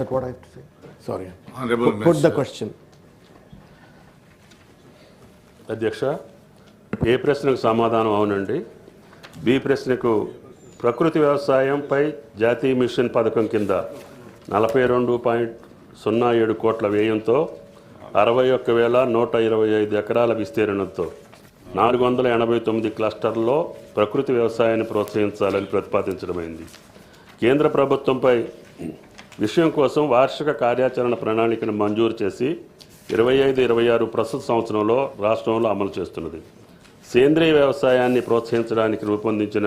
That's what I have to say. Sorry. Honorable Put the Minister. question. అధ్యక్ష, ఏ ప్రశ్నకు సమాధానం అవునండి. బి ప్రశ్నకు ప్రకృతి వ్యవసాయంపై జాతీయ మిషన్ పథకం కింద 42.07 కోట్ల వ్యయంతో 61,125 ఎకరాల విస్తీర్ణంతో 489 క్లస్టర్లలో ప్రకృతి వ్యవసాయాన్ని ప్రోత్సహించాలని ప్రతిపాదించడమైంది. కేంద్ర ప్రభుత్వంపై విషయం కోసం వార్షిక కార్యాచరణ ప్రణాళికను మంజూరు చేసి 25-26 ప్రస్తుత సంవత్సరంలో రాష్ట్రంలో అమలు చేస్తున్నది. సేంద్రీయ వ్యవసాయాన్ని ప్రోత్సహించడానికి రూపొందించిన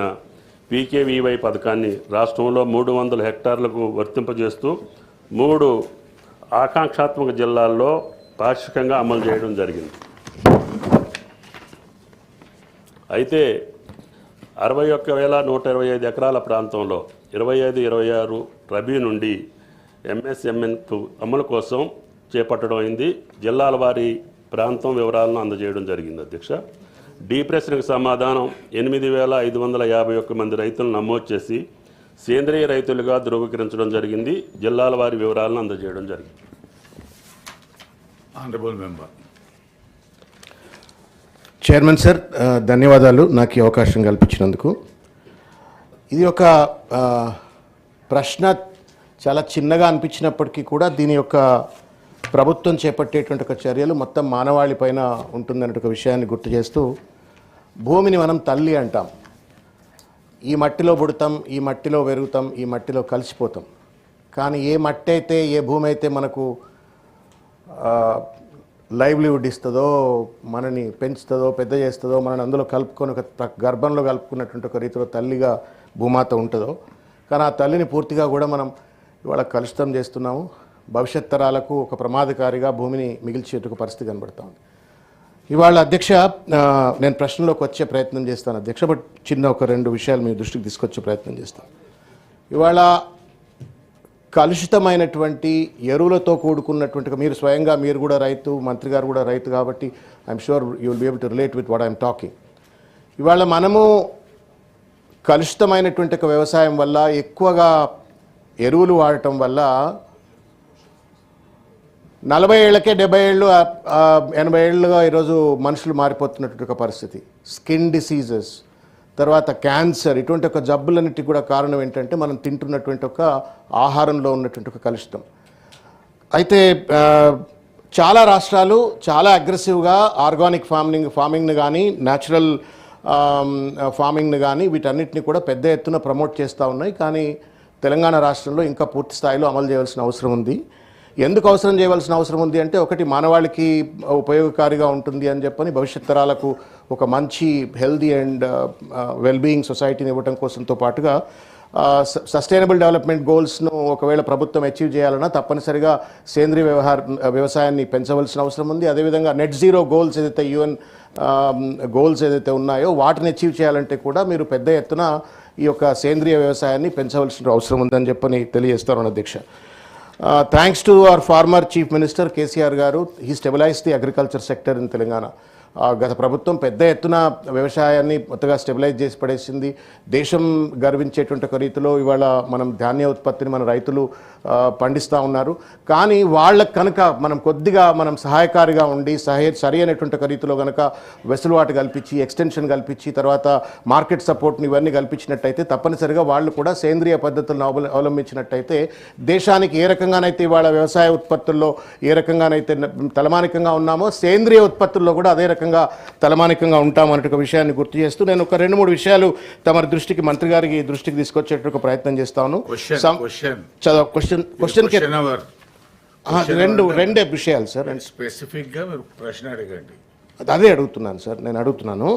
పీకేవీవై పథకాన్ని రాష్ట్రంలో 300 హెక్టార్లకు వర్తింపజేస్తూ 3 ఆకాంక్షాత్మక జిల్లాల్లో పాక్షికంగా అమలు చేయడం జరిగింది. అయితే 61,125 ఎకరాల ప్రాంతంలో 25-26 రబీ నుండి ఎంఎస్ఎంఎన్ అమలు కోసం చేపట్టడం అయింది. జిల్లాల వారి ప్రాంతం వివరాలను అందజేయడం జరిగింది. అధ్యక్ష, డి ప్రశ్నకు సమాధానం 8,551 మంది రైతులను నమోదు చేసి సేంద్రియ రైతులుగా ధృవీకరించడం జరిగింది. జిల్లాల వారి వివరాలను అందజేయడం జరిగింది. Honorable Member. చైర్మన్ సార్, ధన్యవాదాలు నాకు ఈ అవకాశం కల్పించినందుకు. ఇది ఒక ప్రశ్న చాలా చిన్నగా అనిపించినప్పటికీ కూడా దీని యొక్క ప్రభుత్వం చేపట్టేటువంటి ఒక చర్యలు మొత్తం మానవాళి పైన ఉంటుందనే ఒక విషయాన్ని గుర్తు చేస్తూ, భూమిని మనం తల్లి అంటాం. ఈ మట్టిలో పుడతాం, ఈ మట్టిలో పెరుగుతాం, ఈ మట్టిలో కలిసిపోతాం. కానీ ఏ మట్టి అయితే, ఏ భూమి అయితే మనకు లైవ్లీవుడ్ ఇస్తుందో, మనని పెంచుతుందో, పెద్ద చేస్తుందో, మనని అందులో కలుపుకొని ఒక గర్భంలో కలుపుకున్నటువంటి ఒక రీతిలో తల్లిగా భూమాత ఉంటుందో, కానీ ఆ తల్లిని పూర్తిగా కూడా మనం ఇవాళ కలుషితం చేస్తున్నాము. భవిష్యత్ తరాలకు ఒక ప్రమాదకారిగా భూమిని మిగిల్చేట పరిస్థితి కనబడతా ఉంది. ఇవాళ అధ్యక్ష, నేను ప్రశ్నలోకి వచ్చే ప్రయత్నం చేస్తాను అధ్యక్ష, బట్ చిన్న ఒక 2 విషయాలు మీ దృష్టికి తీసుకొచ్చే ప్రయత్నం చేస్తాను. ఇవాళ కలుషితమైనటువంటి ఎరువులతో కూడుకున్నటువంటి, మీరు స్వయంగా మీరు కూడా రైతు, మంత్రి గారు కూడా రైతు కాబట్టి I'm sure you will be able to relate with what I'm talking. ఇవాళ మనము కలుషితమైనటువంటి ఒక వ్యవసాయం వల్ల, ఎక్కువగా ఎరువులు వాడటం వల్ల 40 ఏళ్ళకే 70 ఏళ్ళు 80 ఏళ్ళుగా ఈరోజు మనుషులు మారిపోతున్నటువంటి ఒక పరిస్థితి. స్కిన్ డిసీజెస్, తర్వాత క్యాన్సర్, ఇటువంటి ఒక జబ్బులన్నిటికీ కూడా కారణం ఏంటంటే మనం తింటున్నటువంటి ఒక ఆహారంలో ఉన్నటువంటి ఒక కలుషితం. అయితే చాలా రాష్ట్రాలు చాలా అగ్రెసివ్గా ఆర్గానిక్ ఫార్మింగ్ని కానీ, న్యాచురల్ ఫార్మింగ్ని కానీ, వీటన్నిటిని కూడా పెద్ద ఎత్తున ప్రమోట్ చేస్తూ ఉన్నాయి. కానీ తెలంగాణ రాష్ట్రంలో ఇంకా పూర్తి స్థాయిలో అమలు చేయవలసిన అవసరం ఉంది. ఎందుకు అవసరం చేయవలసిన అవసరం ఉంది అంటే, ఒకటి మానవాళికి ఉపయోగకారిగా ఉంటుంది అని చెప్పని, భవిష్యత్ తరాలకు ఒక మంచి హెల్దీ అండ్ వెల్బీయింగ్ సొసైటీని ఇవ్వడం కోసంతో పాటుగా సస్టైనబుల్ డెవలప్మెంట్ గోల్స్ను ఒకవేళ ప్రభుత్వం అచీవ్ చేయాలన్నా తప్పనిసరిగా సేంద్రీయ వ్యవసాయాన్ని పెంచవలసిన అవసరం ఉంది. అదేవిధంగా నెట్ జీరో గోల్స్ ఏదైతే UN గోల్స్ ఏదైతే ఉన్నాయో వాటిని అచీవ్ చేయాలంటే కూడా మీరు పెద్ద ఎత్తున ఈ యొక్క సేంద్రీయ వ్యవసాయాన్ని పెంచవలసిన అవసరం ఉందని చెప్పని తెలియజేస్తాను అధ్యక్ష. Thanks to our former chief minister KCR garu, he stabilise the agriculture sector in Telangana. గత ప్రభుత్వం పెద్ద ఎత్తున వ్యవసాయాన్ని మొత్తగా స్టెబిలైజ్ చేసి పడేసింది. దేశం గర్వించేటువంటి ఒక రీతిలో ఇవాళ మనం ధాన్య ఉత్పత్తిని మన రైతులు పండిస్తూ ఉన్నారు. కానీ వాళ్ళకు కనుక మనం కొద్దిగా సహాయకారిగా ఉండి సరి అయినటువంటి ఒక రీతిలో కనుక వెసులుబాటు కల్పించి, ఎక్స్టెన్షన్ కల్పించి, తర్వాత మార్కెట్ సపోర్ట్ని ఇవన్నీ కల్పించినట్టయితే తప్పనిసరిగా వాళ్ళు కూడా సేంద్రియ పద్ధతులను అవలంబించినట్టయితే దేశానికి ఏ రకంగానైతే ఇవాళ వ్యవసాయ ఉత్పత్తుల్లో ఏ రకంగానైతే తలమానికంగా ఉన్నామో, సేంద్రియ ఉత్పత్తుల్లో కూడా అదే తలమానికంగా ఉంటామనే ఒక విషయాన్ని గుర్తు చేస్తూ నేను ఒక 2-3 విషయాలు తమ దృష్టికి, మంత్రి గారికి దృష్టికి తీసుకొచ్చేట ప్రయత్నం చేస్తాను. రెండే విషయాలు సార్. స్పెసిఫిక్గా మీరు ప్రశ్న అడగండి. అదే అడుగుతున్నాను సార్, నేను అడుగుతున్నాను.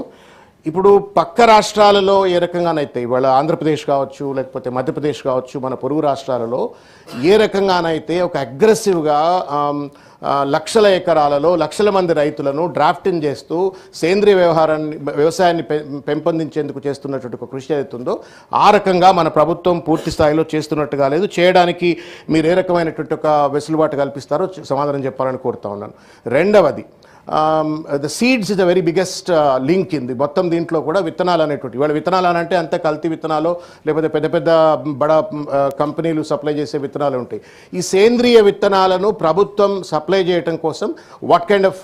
ఇప్పుడు పక్క రాష్ట్రాలలో ఏ రకంగానైతే ఇవాళ ఆంధ్రప్రదేశ్ కావచ్చు, లేకపోతే మధ్యప్రదేశ్ కావచ్చు, మన పొరుగు రాష్ట్రాలలో ఏ రకంగానైతే ఒక అగ్రెసివ్గా లక్షల ఎకరాలలో లక్షల మంది రైతులను డ్రాఫ్టింగ్ చేస్తూ సేంద్రీయ వ్యవసాయాన్ని పెంపొందించేందుకు చేస్తున్నటువంటి ఒక కృషి అవుతుందో ఆ రకంగా మన ప్రభుత్వం పూర్తి స్థాయిలో చేస్తున్నట్టుగా లేదు. చేయడానికి మీరు ఏ రకమైనటువంటి ఒక వెసులుబాటు కల్పిస్తారో సమాధానం చెప్పాలని కోరుతా ఉన్నాను. రెండవది, the seeds is the very biggest link in the మొత్తం దీంట్లో కూడా విత్తనాలు అనేటువంటి ఇవాళ విత్తనాలు అని అంటే అంత కల్తీ విత్తనాలు లేకపోతే పెద్ద పెద్ద బడా కంపెనీలు సప్లై చేసే విత్తనాలు ఉంటాయి. ఈ సేంద్రియ విత్తనాలను ప్రభుత్వం సప్లై చేయడం కోసం what kind of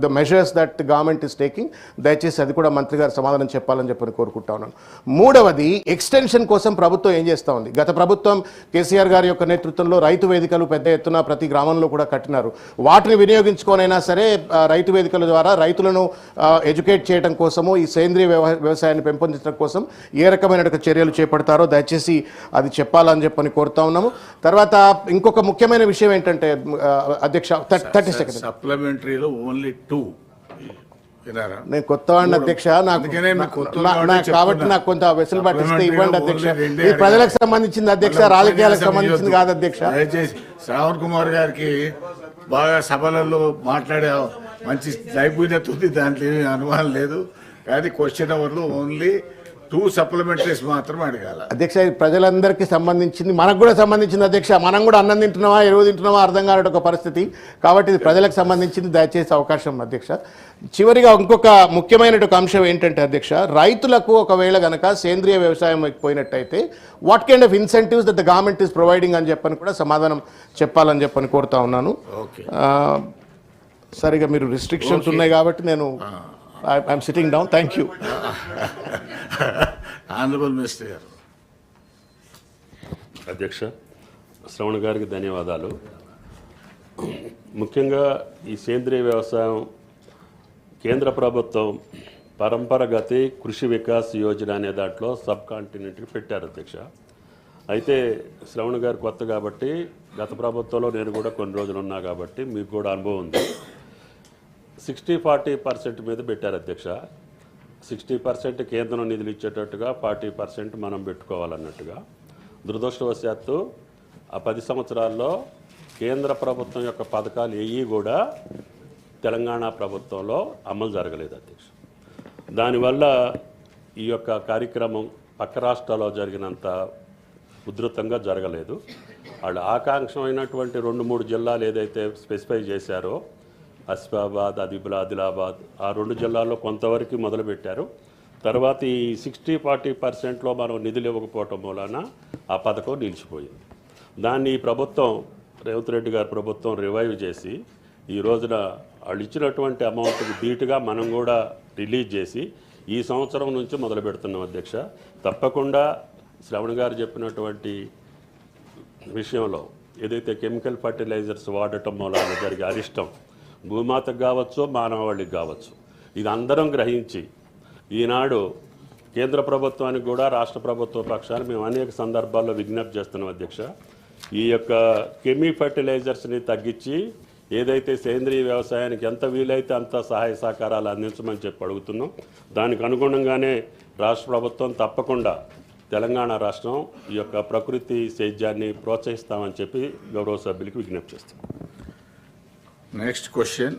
the measures that government is taking, దయచేసి అది కూడా మంత్రి గారు సమాధానం చెప్పాలని చెప్పని కోరుకుంటా ఉన్నాను. మూడవది ఎక్స్టెన్షన్ కోసం ప్రభుత్వం ఏం చేస్తూ ఉంది. గత ప్రభుత్వం కేసీఆర్ గారి యొక్క నేతృత్వంలో రైతు వేదికలు పెద్ద ఎత్తున ప్రతి గ్రామంలో కూడా కట్టినారు. వాటిని వినియోగించుకోనైనా సరే రైతు వేదికల ద్వారా రైతులను ఎడ్యుకేట్ చేయడం కోసము ఈ సేంద్రియ వ్యవసాయాన్ని పెంపొందించడం కోసం ఏ రకమైన చర్యలు చేపడతారో దయచేసి అది చెప్పాలని చెప్పని కోరుతా ఉన్నాము. తర్వాత ఇంకొక ముఖ్యమైన విషయం ఏంటంటే అధ్యక్ష 30 సెకండ్స్ సప్లిమెంటరీలో ఓన్లీ 2 నేను కొత్తవాడిని అధ్యక్ష, కాబట్టి నాకు కొంత వెసులుబాటు ఇస్తే ఇవ్వండి అధ్యక్ష. ఇది ప్రజలకు సంబంధించింది అధ్యక్ష, రాజకీయాలకు సంబంధించింది కాదు అధ్యక్ష. దయచేసి శ్రావణ్ కుమార్ గారికి బాగా సభలలో మాట్లాడే మంచి నైపుణ్యత ఉంది, దాంట్లో ఏమీ అనుమానం లేదు. కానీ క్వశ్చన్ అవర్లో ఓన్లీ 2 సప్లిమెంటరీస్ మాత్రం అడగాల అధ్యక్ష. ఇది ప్రజలందరికీ సంబంధించింది, మనకు కూడా సంబంధించింది అధ్యక్ష. మనం కూడా అన్నం తింటున్నామా ఎరువు తింటున్నామా అర్థం కాని ఒక పరిస్థితి, కాబట్టి ఇది ప్రజలకు సంబంధించింది. దయచేసి అవకాశం అధ్యక్ష. చివరిగా ఇంకొక ముఖ్యమైన అంశం ఏంటంటే అధ్యక్ష, రైతులకు ఒకవేళ గనక సేంద్రియ వ్యవసాయం పోయినట్టయితే what kind of incentives that the government is providing అని చెప్పని కూడా సమాధానం చెప్పాలని చెప్పని కోరుతా ఉన్నాను. సరిగా మీరు రిస్ట్రిక్షన్స్ ఉన్నాయి కాబట్టి నేను I'm sitting down. Thank you. Honourable minister గారు. అధ్యక్ష, శ్రవణ్ గారికి ధన్యవాదాలు. ముఖ్యంగా ఈ సేంద్రియ వ్యవసాయం కేంద్ర ప్రభుత్వం పరంపరగతి కృషి వికాస్ యోజన అనే దాంట్లో సబ్ కాంటినెంట్కి పెట్టారు అధ్యక్ష. అయితే శ్రవణ్ గారు కొత్త కాబట్టి గత ప్రభుత్వంలో నేను కూడా కొన్ని రోజులు ఉన్నా కాబట్టి మీకు కూడా అనుభవం ఉంది. 60-40% మీద పెట్టారు అధ్యక్ష. 60% కేంద్రం నిధులు ఇచ్చేటట్టుగా 40% మనం పెట్టుకోవాలన్నట్టుగా. దురదృష్టవశాత్తు ఆ 10 సంవత్సరాల్లో కేంద్ర ప్రభుత్వం యొక్క పథకాలు ఏవి కూడా తెలంగాణ ప్రభుత్వంలో అమలు జరగలేదు అధ్యక్ష. దానివల్ల ఈ యొక్క కార్యక్రమం పక్క రాష్ట్రాల్లో జరిగినంత ఉధృతంగా జరగలేదు. వాళ్ళు ఆకాంక్షమైనటువంటి 2-3 జిల్లాలు ఏదైతే స్పెసిఫై చేశారో ఆసిఫాబాద్, ఆదిలాబాద్, ఆ 2 జిల్లాల్లో కొంతవరకు మొదలుపెట్టారు. తర్వాత ఈ 60-40%లో మనం నిధులు ఇవ్వకపోవటం మూలాన ఆ పథకం నిలిచిపోయింది. దాన్ని ఈ ప్రభుత్వం రేవంత్ రెడ్డి గారి ప్రభుత్వం రివైవ్ చేసి ఈ రోజున వాళ్ళు ఇచ్చినటువంటి అమౌంట్కి ధీటుగా మనం కూడా రిలీజ్ చేసి ఈ సంవత్సరం నుంచి మొదలు పెడుతున్నాం అధ్యక్ష. తప్పకుండా శ్రవణ్ గారు చెప్పినటువంటి విషయంలో ఏదైతే కెమికల్ ఫర్టిలైజర్స్ వాడటం మూలాన జరిగే అరిష్టం భూమాతకు కావచ్చు, మానవాళికి కావచ్చు, ఇది అందరం గ్రహించి ఈనాడు కేంద్ర ప్రభుత్వానికి కూడా రాష్ట్ర ప్రభుత్వ పక్షాన్ని మేము అనేక సందర్భాల్లో విజ్ఞప్తి చేస్తున్నాం అధ్యక్ష. ఈ యొక్క కెమీ ఫర్టిలైజర్స్ని తగ్గించి ఏదైతే సేంద్రీయ వ్యవసాయానికి ఎంత వీలైతే అంత సహాయ సహకారాలు అందించమని చెప్పి అడుగుతున్నాం. దానికి అనుగుణంగానే రాష్ట్ర ప్రభుత్వం తప్పకుండా తెలంగాణ రాష్ట్రం ఈ యొక్క ప్రకృతి సేద్యాన్ని ప్రోత్సహిస్తామని చెప్పి గౌరవ సభ్యులకి విజ్ఞప్తి చేస్తాం. Next question.